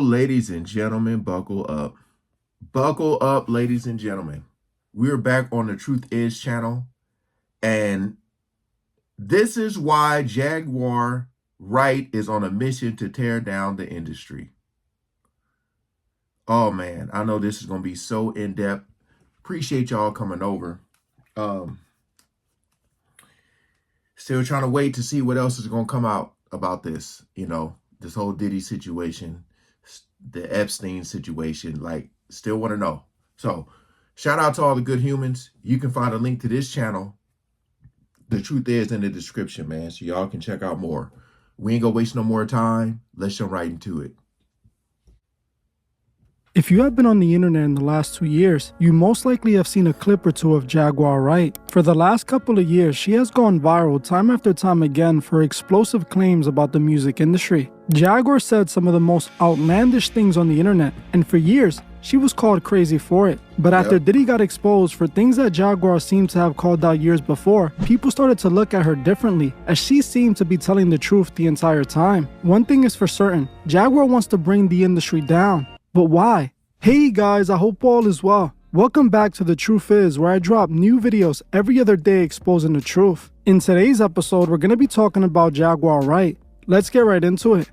ladies and gentlemen, buckle up. Buckle up, ladies and gentlemen. We're back on the Truth Is channel, and this is why Jaguar Wright is on a mission to tear down the industry. Oh man, I know this is going to be so in-depth. Appreciate y'all coming over. Still trying to wait to see what else is going to come out about this, this whole Diddy situation, the Epstein situation, still want to know. So shout out to all the good humans. You can find a link to this channel. The Truth Is in the description, man, so y'all can check out more. We ain't gonna waste no more time. Let's jump right into it. If you have been on the internet in the last 2 years, you most likely have seen a clip or two of Jaguar Wright. For the last couple of years, she has gone viral time after time again for explosive claims about the music industry. Jaguar said some of the most outlandish things on the internet, and for years, she was called crazy for it. But after Diddy got exposed for things that Jaguar seemed to have called out years before, people started to look at her differently, as she seemed to be telling the truth the entire time. One thing is for certain, Jaguar wants to bring the industry down. But why? Hey guys, I hope all is well. Welcome back to The Truth Is, where I drop new videos every other day exposing the truth. In today's episode, we're going to be talking about Jaguar Wright. Let's get right into it.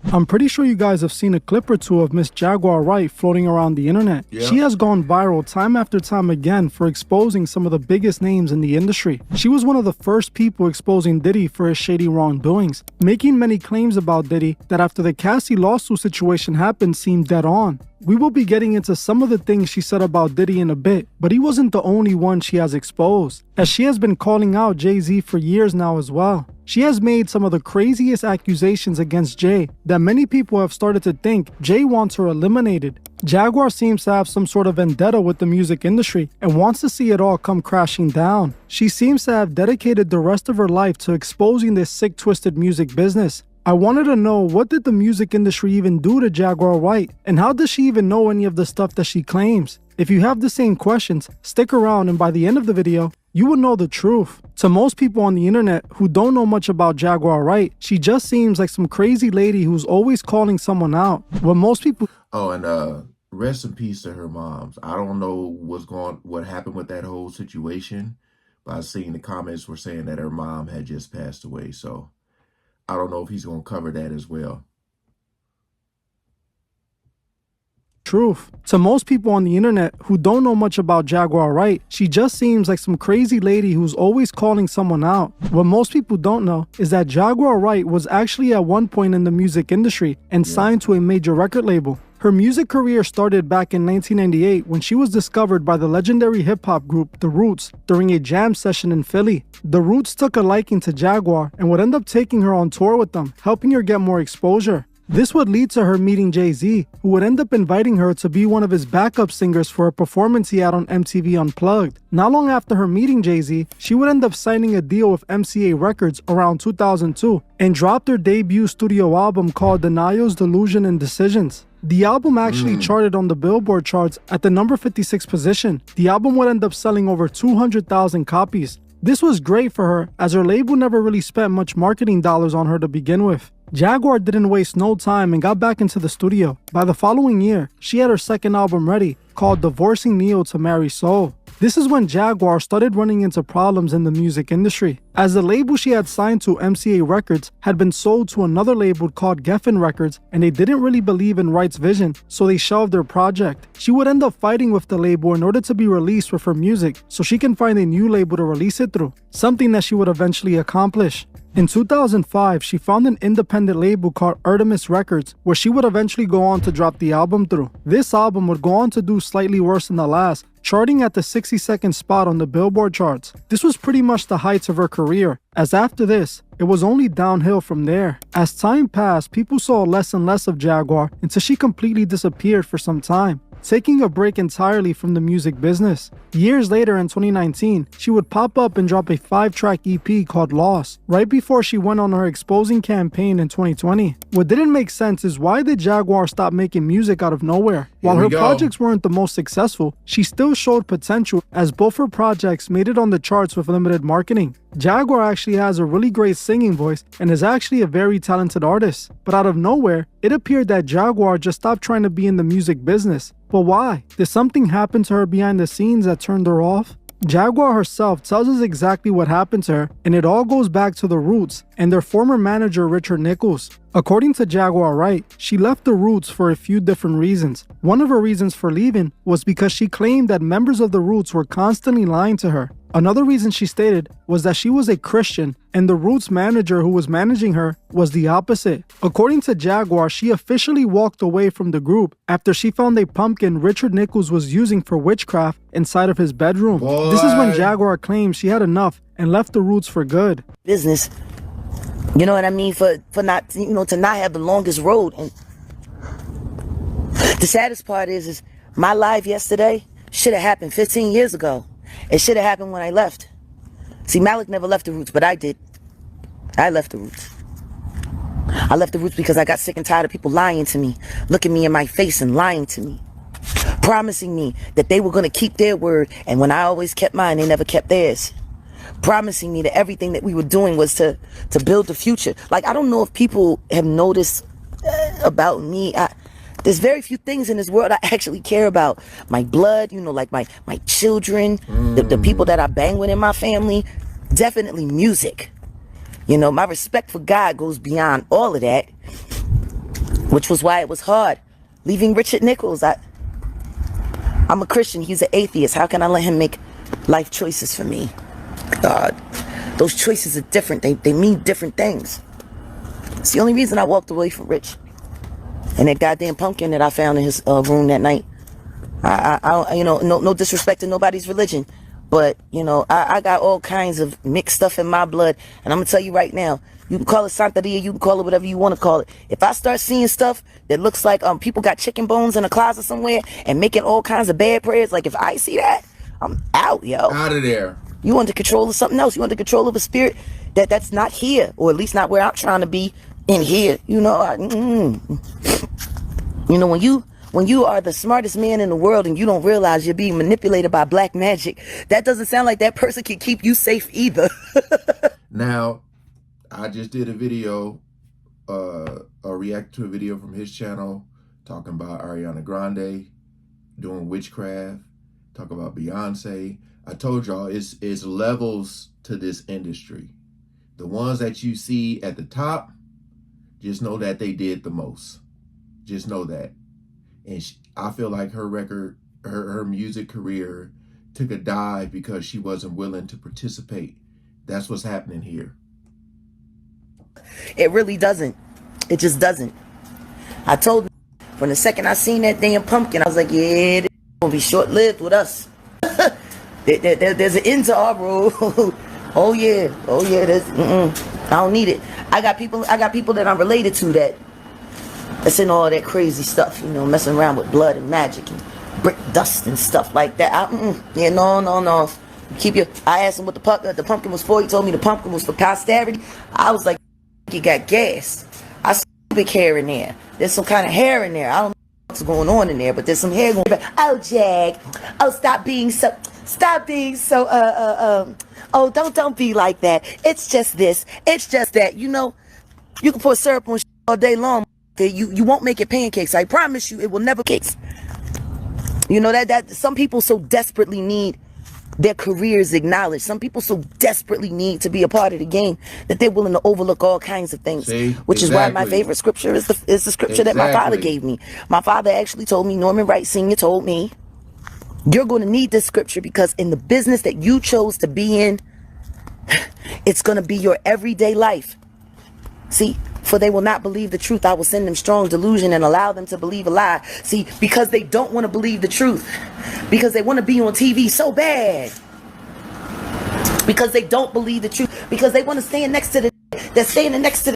I'm pretty sure you guys have seen a clip or two of Miss Jaguar Wright floating around the internet. Yeah. She has gone viral time after time again for exposing some of the biggest names in the industry. She was one of the first people exposing Diddy for his shady wrongdoings, making many claims about Diddy that after the Cassie lawsuit situation happened seemed dead on. We will be getting into some of the things she said about Diddy in a bit, but he wasn't the only one she has exposed, as she has been calling out Jay-Z for years now as well. She has made some of the craziest accusations against Jay that many people have started to think Jay wants her eliminated. Jaguar seems to have some sort of vendetta with the music industry and wants to see it all come crashing down. She seems to have dedicated the rest of her life to exposing this sick, twisted music business. I wanted to know, what did the music industry even do to Jaguar Wright, and how does she even know any of the stuff that she claims? If you have the same questions, stick around, and by the end of the video, you will know the truth. To most people on the internet who don't know much about Jaguar Wright, she just seems like some crazy lady who's always calling someone out. What most people... Oh, and rest in peace to her moms. I don't know what happened with that whole situation, but I seen the comments were saying that her mom had just passed away, so I don't know if he's going to cover that as well. Truth. To most people on the internet who don't know much about Jaguar Wright, she just seems like some crazy lady who's always calling someone out. What most people don't know is that Jaguar Wright was actually at one point in the music industry and signed to a major record label. Her music career started back in 1998 when she was discovered by the legendary hip-hop group The Roots during a jam session in Philly. The Roots took a liking to Jaguar and would end up taking her on tour with them, helping her get more exposure. This would lead to her meeting Jay-Z, who would end up inviting her to be one of his backup singers for a performance he had on MTV Unplugged. Not long after her meeting Jay-Z, she would end up signing a deal with MCA Records around 2002 and dropped her debut studio album called Denials, Delusion, and Decisions. The album actually charted on the Billboard charts at the number 56 position. The album would end up selling over 200,000 copies. This was great for her, as her label never really spent much marketing dollars on her to begin with. Jaguar didn't waste no time and got back into the studio. By the following year, she had her second album ready, called Divorcing Neo to Marry Soul. This is when Jaguar started running into problems in the music industry, as the label she had signed to, MCA Records, had been sold to another label called Geffen Records, and they didn't really believe in Wright's vision, so they shelved their project. She would end up fighting with the label in order to be released with her music, so she can find a new label to release it through, something that she would eventually accomplish. In 2005, she found an independent label called Artemis Records, where she would eventually go on to drop the album through. This album would go on to do slightly worse than the last, charting at the 62nd spot on the Billboard charts. This was pretty much the heights of her career, as after this, it was only downhill from there. As time passed, people saw less and less of Jaguar until she completely disappeared for some time. taking a break entirely from the music business. Years later in 2019, she would pop up and drop a 5-track EP called Lost, right before she went on her exposing campaign in 2020. What didn't make sense is why did Jaguar stop making music out of nowhere? While her projects weren't the most successful, she still showed potential as both her projects made it on the charts with limited marketing. Jaguar actually has a really great singing voice and is actually a very talented artist. But out of nowhere, it appeared that Jaguar just stopped trying to be in the music business. But why? Did something happen to her behind the scenes that turned her off? Jaguar herself tells us exactly what happened to her, and it all goes back to the Roots and their former manager Richard Nichols. According to Jaguar Wright, she left the Roots for a few different reasons. One of her reasons for leaving was because she claimed that members of the Roots were constantly lying to her. Another reason she stated was that she was a Christian and the Roots manager who was managing her was the opposite. According to Jaguar, she officially walked away from the group after she found a pumpkin Richard Nichols was using for witchcraft inside of his bedroom. Boy. This is when Jaguar claimed she had enough and left the Roots for good. Business, you know what I mean, for not, to not have the longest road. And the saddest part is my life yesterday should have happened 15 years ago. It should have happened when I left. See, Malik never left the Roots, but I did. I left the Roots. I left the Roots because I got sick and tired of people lying to me, looking me in my face and lying to me, promising me that they were going to keep their word, and when I always kept mine, they never kept theirs. Promising me that everything that we were doing was to build the future. Like, I don't know if people have noticed about me. There's very few things in this world I actually care about. My blood, like my children, the people that I bang with in my family. Definitely music. My respect for God goes beyond all of that, which was why it was hard leaving Richard Nichols. I'm a Christian. He's an atheist. How can I let him make life choices for me? God, those choices are different. They mean different things. It's the only reason I walked away from Rich. And that goddamn pumpkin that I found in his room that night. No disrespect to nobody's religion, but I got all kinds of mixed stuff in my blood, and I'm gonna tell you right now, you can call it Santeria, you can call it whatever you want to call it. If I start seeing stuff that looks like people got chicken bones in a closet somewhere and making all kinds of bad prayers, like if I see that, I'm out, yo. Out of there. You want the control of something else. You want the control of a spirit that's not here, or at least not where I'm trying to be in here. When you are the smartest man in the world and you don't realize you're being manipulated by black magic, that doesn't sound like that person can keep you safe either. Now, I just did a video, a react to a video from his channel talking about Ariana Grande doing witchcraft, talk about Beyonce. I told y'all it's levels to this industry. The ones that you see at the top, just know that they did the most. Just know that. And I feel like her record, her music career took a dive because she wasn't willing to participate. That's what's happening here. It really doesn't. It just doesn't. I told them from the second I seen that damn pumpkin, I was like, yeah, this gonna be short-lived with us. There's an end to our road. Oh yeah. I don't need it. I got people that I'm related to that's in all that crazy stuff, messing around with blood and magic and brick dust and stuff like that. No. I asked him what the pumpkin was for. He told me the pumpkin was for posterity. I was like, you got gas. I see big hair in there. There's some kind of hair in there. I don't know what's going on in there, but there's some hair going on. Oh, Jag. Oh, stop being so oh, don't be like that. It's just this. It's just that. You can put syrup on all day long. You won't make it pancakes. I promise you, it will never cakes. That some people so desperately need their careers acknowledged. Some people so desperately need to be a part of the game that they're willing to overlook all kinds of things. Which is why my favorite scripture is the scripture that my father gave me. My father actually told me, Norman Wright Sr. told me, you're going to need this scripture because in the business that you chose to be in, it's going to be your everyday life. See, for they will not believe the truth, I will send them strong delusion and allow them to believe a lie. See, because they don't want to believe the truth. Because they want to be on TV so bad. Because they don't believe the truth. Because they want to stand next to that's standing next to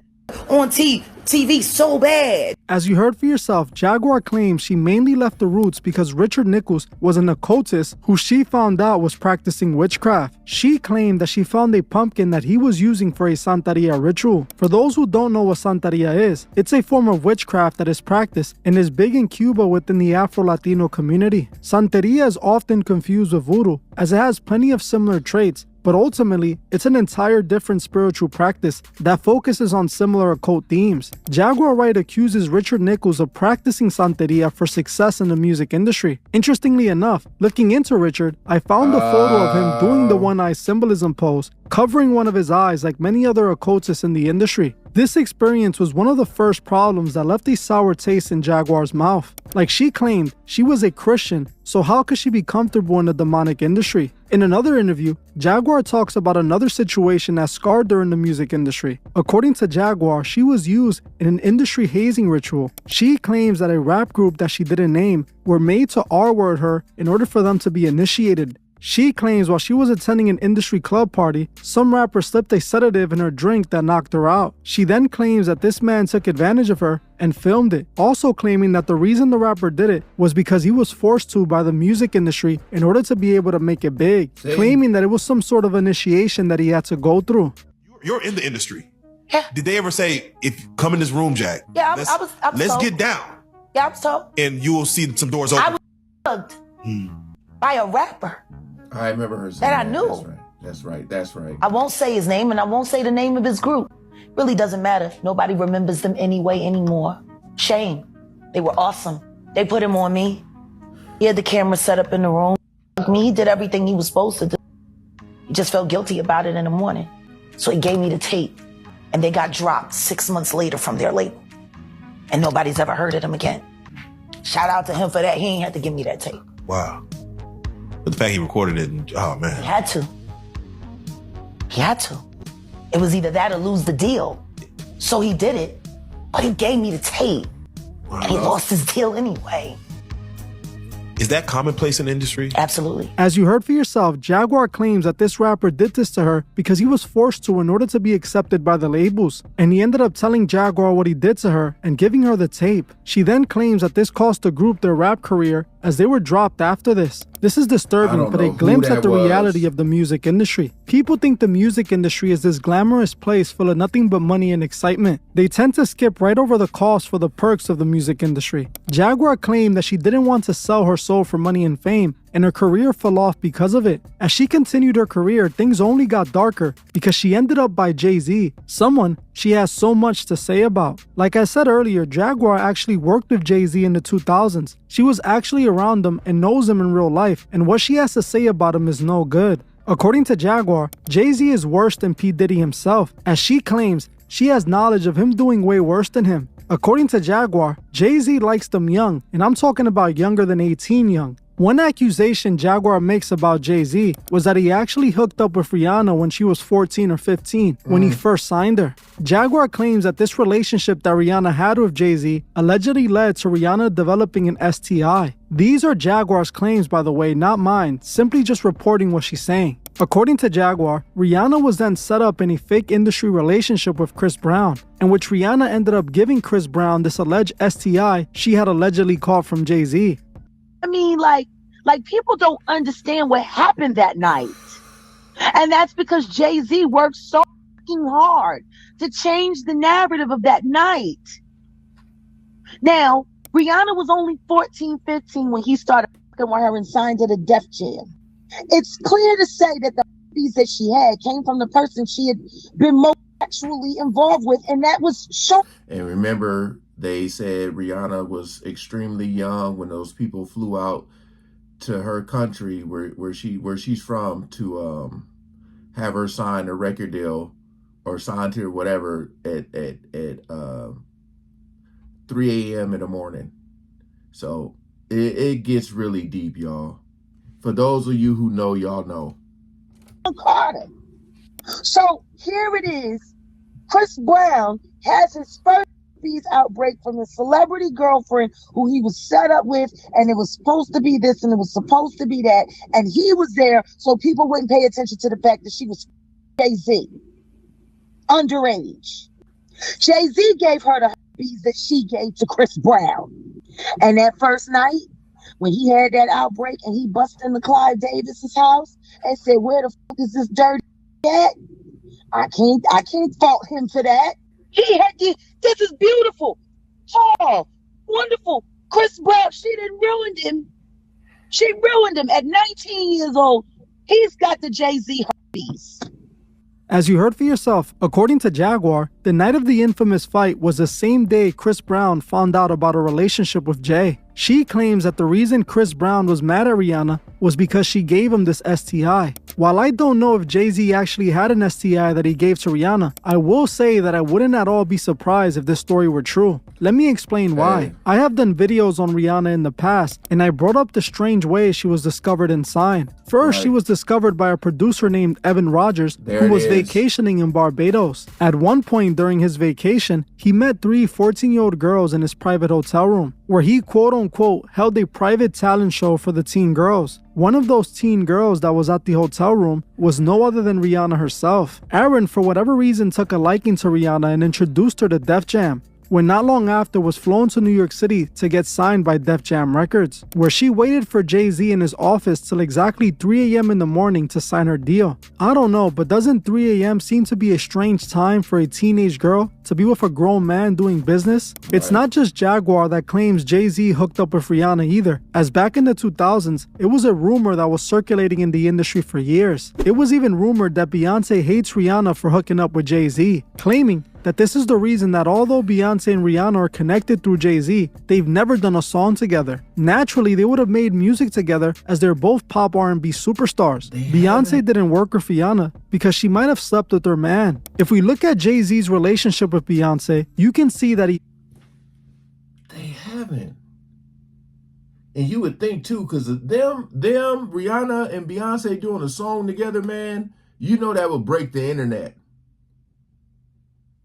on TV TV so bad. As you heard for yourself, Jaguar claims she mainly left the Roots because Richard Nichols was an occultist who she found out was practicing witchcraft. She claimed that she found a pumpkin that he was using for a Santeria ritual. For those who don't know what Santeria is, it's a form of witchcraft that is practiced and is big in Cuba within the Afro-Latino community. Santeria is often confused with voodoo, as it has plenty of similar traits, but ultimately, it's an entire different spiritual practice that focuses on similar occult themes. Jaguar Wright accuses Richard Nichols of practicing Santeria for success in the music industry. Interestingly enough, looking into Richard, I found a photo of him doing the one-eye symbolism pose, covering one of his eyes like many other occultists in the industry. This experience was one of the first problems that left a sour taste in Jaguar's mouth. Like she claimed, she was a Christian, so how could she be comfortable in the demonic industry? In another interview, Jaguar talks about another situation that scarred her in the music industry. According to Jaguar, she was used in an industry hazing ritual. She claims that a rap group that she didn't name were made to R-word her in order for them to be initiated. She claims while she was attending an industry club party, some rapper slipped a sedative in her drink that knocked her out. She then claims that this man took advantage of her and filmed it, also claiming that the reason the rapper did it was because he was forced to by the music industry in order to be able to make it big, claiming that it was some sort of initiation that he had to go through. You're in the industry. Yeah. Did they ever say, if come in this room, Jack? Yeah, let's told. get down. Yeah, I was told. And you will see some doors open. I was hugged by a rapper. I remember her saying That I knew. That's right. I won't say his name and I won't say the name of his group. Really doesn't matter. Nobody remembers them anyway anymore. Shame. They were awesome. They put him on me. He had the camera set up in the room. He did everything he was supposed to do. He just felt guilty about it in the morning. So he gave me the tape. And they got dropped 6 months later from their label. And nobody's ever heard of them again. Shout out to him for that. He ain't had to give me that tape. Wow. But the fact he recorded it, oh man. He had to. He had to. It was either that or lose the deal. So he did it, but he gave me the tape. Wow. And he lost his deal anyway. Is that commonplace in the industry? Absolutely. As you heard for yourself, Jaguar claims that this rapper did this to her because he was forced to in order to be accepted by the labels. And he ended up telling Jaguar what he did to her and giving her the tape. She then claims that this cost the group their rap career as they were dropped after this. This is disturbing, but a glimpse at the reality of the music industry. People think the music industry is this glamorous place full of nothing but money and excitement. They tend to skip right over the cost for the perks of the music industry. Jaguar claimed that she didn't want to sell her soul for money and fame, and her career fell off because of it. As she continued her career, things only got darker because she ended up by Jay-Z, someone she has so much to say about. Like I said earlier, Jaguar actually worked with Jay-Z in the 2000s. She was actually around him and knows him in real life, and what she has to say about him is no good. According to Jaguar, Jay-Z is worse than P. Diddy himself, as she claims she has knowledge of him doing way worse than him. According to Jaguar, Jay-Z likes them young, and I'm talking about younger than 18 young. One accusation Jaguar makes about Jay-Z was that he actually hooked up with Rihanna when she was 14 or 15, when he first signed her. Jaguar claims that this relationship that Rihanna had with Jay-Z allegedly led to Rihanna developing an STI. These are Jaguar's claims, by the way, not mine, simply just reporting what she's saying. According to Jaguar, Rihanna was then set up in a fake industry relationship with Chris Brown, in which Rihanna ended up giving Chris Brown this alleged STI she had allegedly caught from Jay-Z. I mean, like people don't understand what happened that night. And that's because Jay-Z worked so fucking hard to change the narrative of that night. Now, Rihanna was only 14, 15 when he started fucking with her and signed to the Def Jam. It's clear to say that the bees that she had came from the person she had been most sexually involved with, and that was shown. And remember, they said Rihanna was extremely young when those people flew out to her country where she's from to have her sign a record deal or sign to whatever at 3 a.m. in the morning. So it gets really deep, y'all. For those of you who know, y'all know. Carter. So here it is. Chris Brown has his first outbreak from a celebrity girlfriend who he was set up with, and it was supposed to be this and it was supposed to be that, and he was there so people wouldn't pay attention to the fact that she was Jay-Z, underage. Jay-Z gave her the herpes that she gave to Chris Brown. And that first night, when he had that outbreak and he busted into Clive Davis's house and said, "Where the fuck is this dirty at?" I can't fault him for that. He had this is beautiful, tall, wonderful. Chris Brown, she done ruined him. She ruined him at 19 years old. He's got the Jay-Z herpes. As you heard for yourself, according to Jaguar, the night of the infamous fight was the same day Chris Brown found out about a relationship with Jay. She claims that the reason Chris Brown was mad at Rihanna was because she gave him this STI. While I don't know if Jay-Z actually had an STI that he gave to Rihanna, I will say that I wouldn't at all be surprised if this story were true. Let me explain why. I have done videos on Rihanna in the past, and I brought up the strange way she was discovered and signed. First, she was discovered by a producer named Evan Rogers, who was vacationing in Barbados. At one point during his vacation, he met 3 14-year-old girls in his private hotel room, where he quote-unquote held a private talent show for the teen girls. One of those teen girls that was at the hotel room was no other than Rihanna herself. Aaron, for whatever reason, took a liking to Rihanna and introduced her to Def Jam, when not long after was flown to New York City to get signed by Def Jam Records, where she waited for Jay-Z in his office till exactly 3 a.m. in the morning to sign her deal. I don't know, but doesn't 3 a.m. seem to be a strange time for a teenage girl to be with a grown man doing business? It's not just Jaguar that claims Jay-Z hooked up with Rihanna either, as back in the 2000s, it was a rumor that was circulating in the industry for years. It was even rumored that Beyonce hates Rihanna for hooking up with Jay-Z, claiming that this is the reason that although Beyonce and Rihanna are connected through Jay-Z, they've never done a song together. Naturally, they would have made music together as they're both pop R&B superstars. Beyonce didn't work with Rihanna because she might have slept with her man. If we look at Jay-Z's relationship with Beyonce, you can see that They haven't. And you would think too, because them, Rihanna and Beyonce doing a song together, man, you know that would break the internet.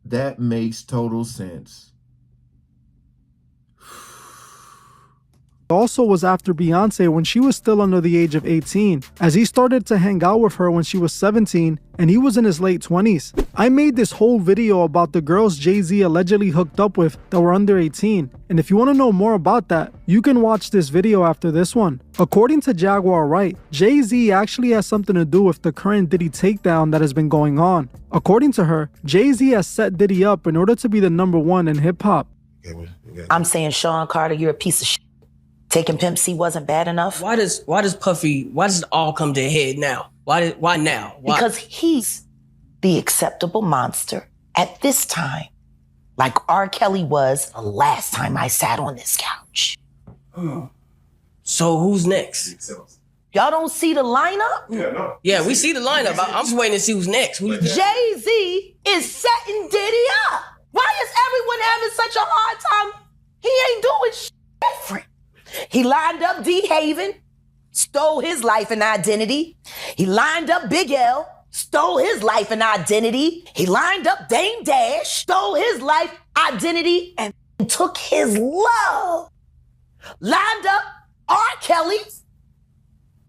That makes total sense. also was after Beyonce when she was still under the age of 18, as he started to hang out with her when she was 17 and he was in his late 20s. I made this whole video about the girls Jay-Z allegedly hooked up with that were under 18, and if you want to know more about that, you can watch this video after this one. According to Jaguar Wright, Jay-Z actually has something to do with the current Diddy takedown that has been going on. According to her, Jay-Z has set Diddy up in order to be the #1 in hip-hop. I'm saying, Sean Carter, you're a piece of shit. Taking Pimp C wasn't bad enough. Why does it all come to a head now? Why now? Why? Because he's the acceptable monster at this time, like R. Kelly was the last time I sat on this couch. So who's next? Y'all don't see the lineup? Yeah, we see the lineup. I'm just waiting to see who's next. Jay-Z is setting Diddy up. Why is everyone having such a hard time? He ain't doing shit different. He lined up D. Haven, stole his life and identity. He lined up Big L, stole his life and identity. He lined up Dame Dash, stole his life, identity, and took his love. Lined up R. Kelly.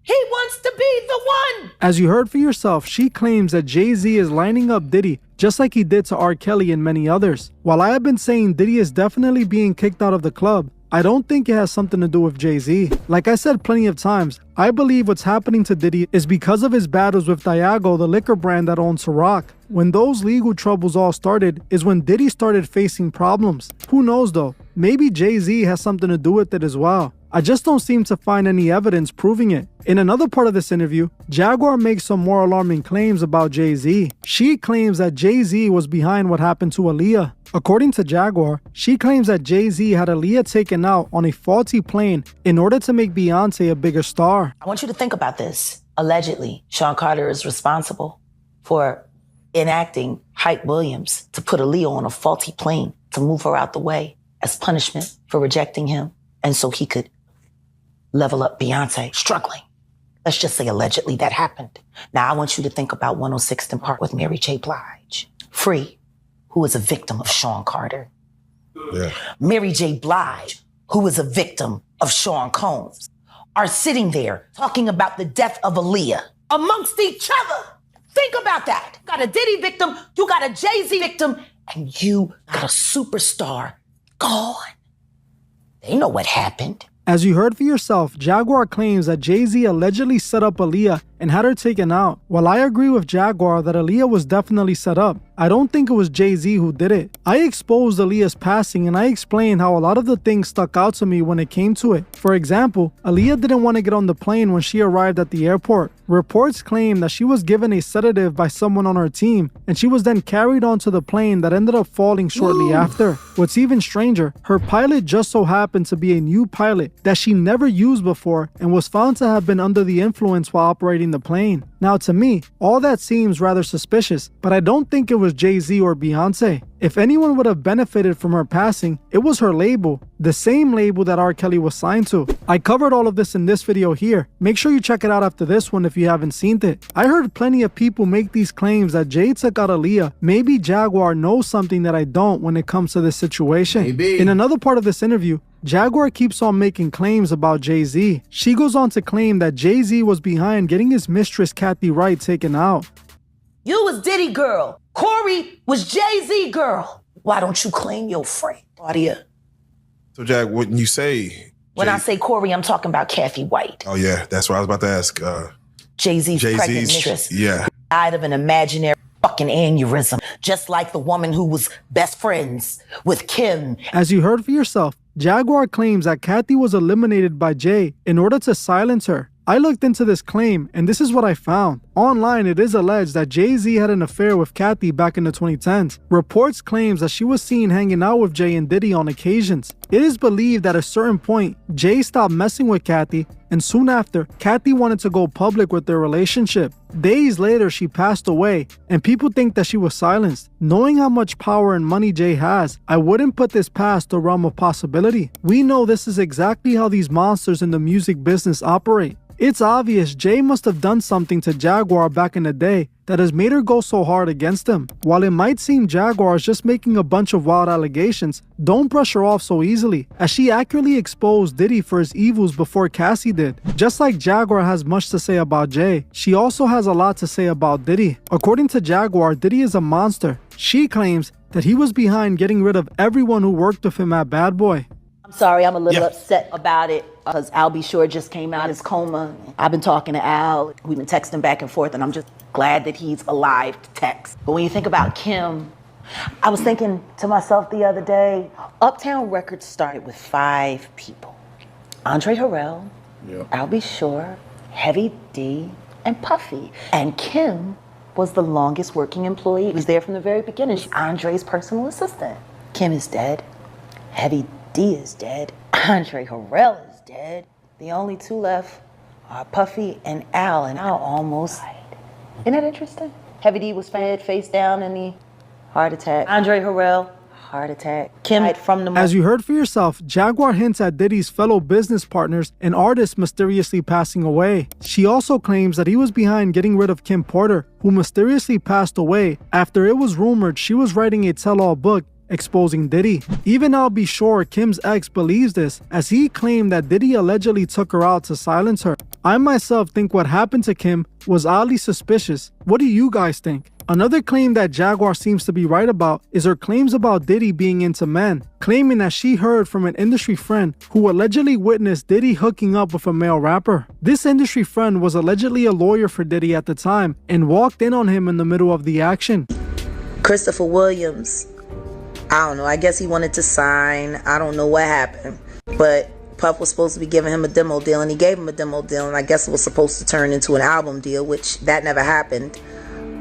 He wants to be the one. As you heard for yourself, she claims that Jay-Z is lining up Diddy just like he did to R. Kelly and many others. While I have been saying Diddy is definitely being kicked out of the club, I don't think it has something to do with Jay-Z. Like I said plenty of times, I believe what's happening to Diddy is because of his battles with Diageo, the liquor brand that owns Ciroc. When those legal troubles all started is when Diddy started facing problems. Who knows though? Maybe Jay-Z has something to do with it as well. I just don't seem to find any evidence proving it. In another part of this interview, Jaguar makes some more alarming claims about Jay-Z. She claims that Jay-Z was behind what happened to Aaliyah. According to Jaguar, she claims that Jay-Z had Aaliyah taken out on a faulty plane in order to make Beyonce a bigger star. I want you to think about this. Allegedly, Sean Carter is responsible for enacting Hype Williams to put Aaliyah on a faulty plane to move her out the way as punishment for rejecting him, and so he could level up Beyonce, struggling. Let's just say allegedly that happened. Now I want you to think about 106th and Park with Mary J. Blige. Free, who is a victim of Sean Carter. Yeah. Mary J. Blige, who is a victim of Sean Combs, are sitting there talking about the death of Aaliyah amongst each other. Think about that. You got a Diddy victim, you got a Jay-Z victim, and you got a superstar gone. They know what happened. As you heard for yourself, Jaguar claims that Jay-Z allegedly set up Aaliyah and had her taken out. While I agree with Jaguar that Aaliyah was definitely set up, I don't think it was Jay-Z who did it. I exposed Aaliyah's passing and I explained how a lot of the things stuck out to me when it came to it. For example, Aaliyah didn't want to get on the plane when she arrived at the airport. Reports claim that she was given a sedative by someone on her team and she was then carried onto the plane that ended up falling shortly after. What's even stranger, her pilot just so happened to be a new pilot that she never used before and was found to have been under the influence while operating the plane. Now to me, all that seems rather suspicious, but I don't think it was Jay-Z or Beyonce. If anyone would have benefited from her passing, it was her label, the same label that R. Kelly was signed to. I covered all of this in this video here. Make sure you check it out after this one if you haven't seen it. I heard plenty of people make these claims that Jay took out Aaliyah. Maybe Jaguar knows something that I don't when it comes to this situation. Maybe. In another part of this interview, Jaguar keeps on making claims about Jay-Z. She goes on to claim that Jay-Z was behind getting his mistress Kathy Wright taken out. You was Diddy girl. Corey was Jay-Z girl. Why don't you claim your friend, Claudia? So, Jack, when you say... When I say Corey, I'm talking about Kathy White. Oh, yeah, that's what I was about to ask. Jay-Z's pregnant mistress. Yeah. Died of an imaginary fucking aneurysm, just like the woman who was best friends with Kim. As you heard for yourself, Jaguar claims that Kathy was eliminated by Jay in order to silence her. I looked into this claim, and this is what I found. Online, it is alleged that Jay-Z had an affair with Kathy back in the 2010s. Reports claims that she was seen hanging out with Jay and Diddy on occasions. It is believed that at a certain point, Jay stopped messing with Kathy, and soon after, Kathy wanted to go public with their relationship. Days later, she passed away, and people think that she was silenced. Knowing how much power and money Jay has, I wouldn't put this past the realm of possibility. We know this is exactly how these monsters in the music business operate. It's obvious Jay must have done something to Jaguar back in the day that has made her go so hard against him. While it might seem Jaguar is just making a bunch of wild allegations, don't brush her off so easily, as she accurately exposed Diddy for his evils before Cassie did. Just like Jaguar has much to say about Jay, she also has a lot to say about Diddy. According to Jaguar, Diddy is a monster. She claims that he was behind getting rid of everyone who worked with him at Bad Boy. I'm sorry, I'm a little upset about it because Al B. Shore just came out of his coma. I've been talking to Al. We've been texting back and forth, and I'm just glad that he's alive to text. But when you think about Kim, I was thinking to myself the other day, Uptown Records started with 5 people. Andre Harrell, Al B. Shore, Heavy D, and Puffy. And Kim was the longest working employee. He was there from the very beginning. She's Andre's personal assistant. Kim is dead. Heavy D is dead. Andre Harrell is dead. The only 2 left are Puffy and Al almost died. Isn't that interesting? Heavy D was found face down in the heart attack. Andre Harrell, heart attack. Kim died from the... As you heard for yourself, Jaguar hints at Diddy's fellow business partners and artists mysteriously passing away. She also claims that he was behind getting rid of Kim Porter, who mysteriously passed away after it was rumored she was writing a tell-all book exposing Diddy. Even I'll be sure Kim's ex believes this, as he claimed that Diddy allegedly took her out to silence her. I myself think what happened to Kim was oddly suspicious. What do you guys think? Another claim that Jaguar seems to be right about is her claims about Diddy being into men, claiming that she heard from an industry friend who allegedly witnessed Diddy hooking up with a male rapper. This industry friend was allegedly a lawyer for Diddy at the time and walked in on him in the middle of the action. Christopher Williams, I don't know, I guess he wanted to sign. I don't know what happened. But Puff was supposed to be giving him a demo deal, and he gave him a demo deal, and I guess it was supposed to turn into an album deal, which that never happened.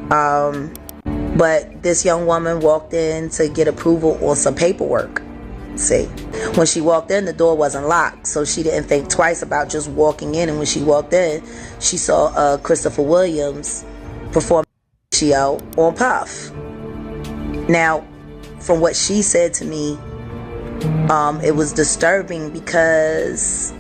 But this young woman walked in to get approval on some paperwork. See, when she walked in, the door wasn't locked, so she didn't think twice about just walking in. And when she walked in, she saw Christopher Williams perform on Puff. Now, from what she said to me, it was disturbing because,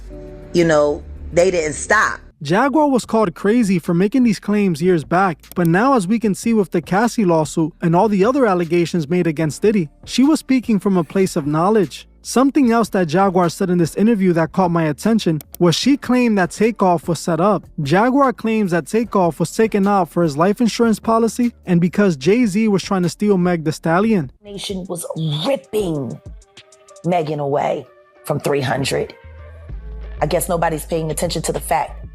you know, they didn't stop. Jaguar was called crazy for making these claims years back, but now, as we can see with the Cassie lawsuit and all the other allegations made against Diddy, she was speaking from a place of knowledge. Something else that Jaguar said in this interview that caught my attention was she claimed that Takeoff was set up. Jaguar claims that Takeoff was taken out for his life insurance policy and because Jay-Z was trying to steal Meg Thee Stallion. Nation was ripping Megan away from 300. I guess nobody's paying attention to the fact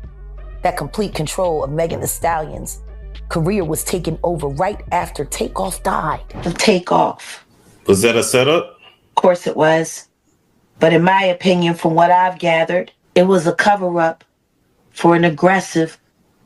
that complete control of Megan Thee Stallion's career was taken over right after Takeoff died. The Takeoff. Was that a setup? Of course it was. But in my opinion, from what I've gathered, it was a cover-up for an aggressive,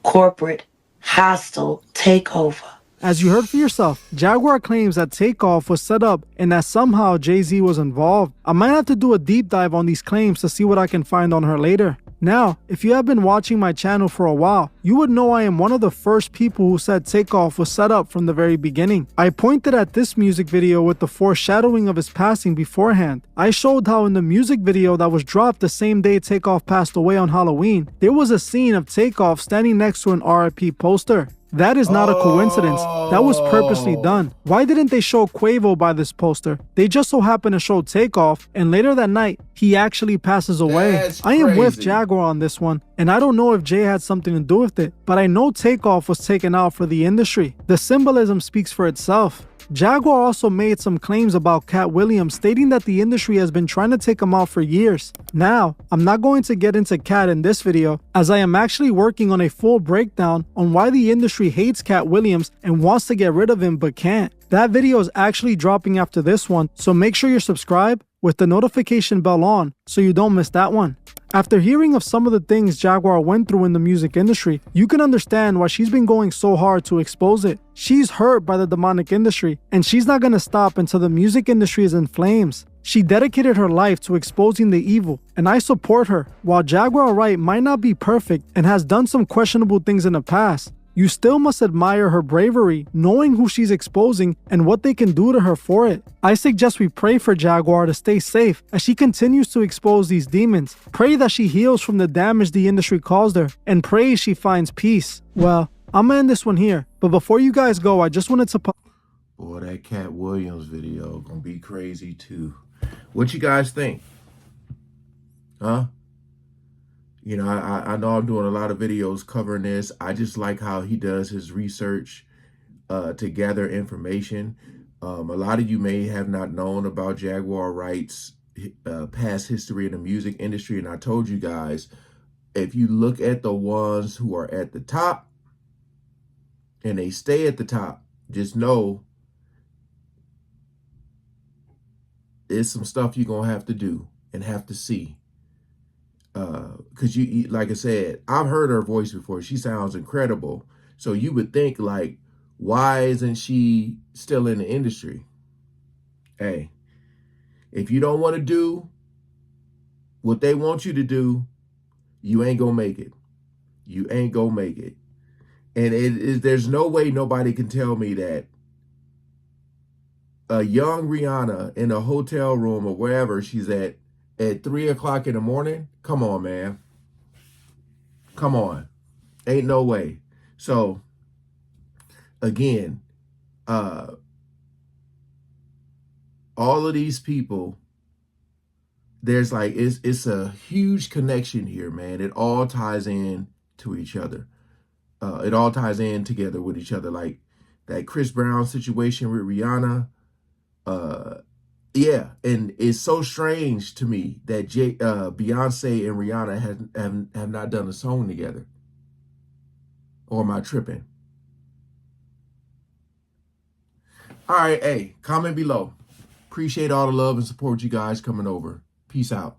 corporate, hostile takeover. As you heard for yourself, Jaguar claims that Takeoff was set up and that somehow Jay-Z was involved. I might have to do a deep dive on these claims to see what I can find on her later. Now, if you have been watching my channel for a while, you would know I am one of the first people who said Takeoff was set up from the very beginning. I pointed at this music video with the foreshadowing of his passing beforehand. I showed how in the music video that was dropped the same day Takeoff passed away on Halloween, there was a scene of Takeoff standing next to an RIP poster. That is not a coincidence. That was purposely done. Why didn't they show Quavo by this poster? They just so happened to show Takeoff, and later that night, he actually passes away. That's I am with crazy. Jaguar on this one, and I don't know if Jay had something to do with it, but I know Takeoff was taken out for the industry. The symbolism speaks for itself. Jaguar also made some claims about Cat Williams, stating that the industry has been trying to take him out for years. Now, I'm not going to get into Cat in this video, as I am actually working on a full breakdown on why the industry hates Cat Williams and wants to get rid of him but can't. That video is actually dropping after this one, so make sure you're subscribed with the notification bell on so you don't miss that one. After hearing of some of the things Jaguar went through in the music industry, you can understand why she's been going so hard to expose it. She's hurt by the demonic industry, and she's not gonna stop until the music industry is in flames. She dedicated her life to exposing the evil, and I support her. While Jaguar Wright might not be perfect and has done some questionable things in the past, you still must admire her bravery, knowing who she's exposing and what they can do to her for it. I suggest we pray for Jaguar to stay safe as she continues to expose these demons. Pray that she heals from the damage the industry caused her, and pray she finds peace. Well, I'm gonna end this one here, but before you guys go, I just wanted to Boy, that Cat Williams video gonna be crazy too. What you guys think? Huh? You know, I know I'm doing a lot of videos covering this. I just like how he does his research to gather information. A lot of you may have not known about Jaguar Wright's past history in the music industry. And I told you guys, if you look at the ones who are at the top and they stay at the top, just know there's some stuff you're going to have to do and have to see. Because you, like I said, I've heard her voice before. She sounds incredible. So you would think, like, why isn't she still in the industry? Hey, if you don't want to do what they want you to do, you ain't gonna make it. You ain't gonna make it. And there's no way nobody can tell me that a young Rihanna in a hotel room or wherever she's at 3 o'clock in the morning, come on, man. Come on. Ain't no way. So, again, all of these people, there's like, it's a huge connection here, man. It all ties in to each other. It all ties in together with each other. Like that Chris Brown situation with Rihanna. Yeah, and it's so strange to me that Beyonce and Rihanna have not done a song together. Or am I tripping? All right, hey, comment below. Appreciate all the love and support you guys coming over. Peace out.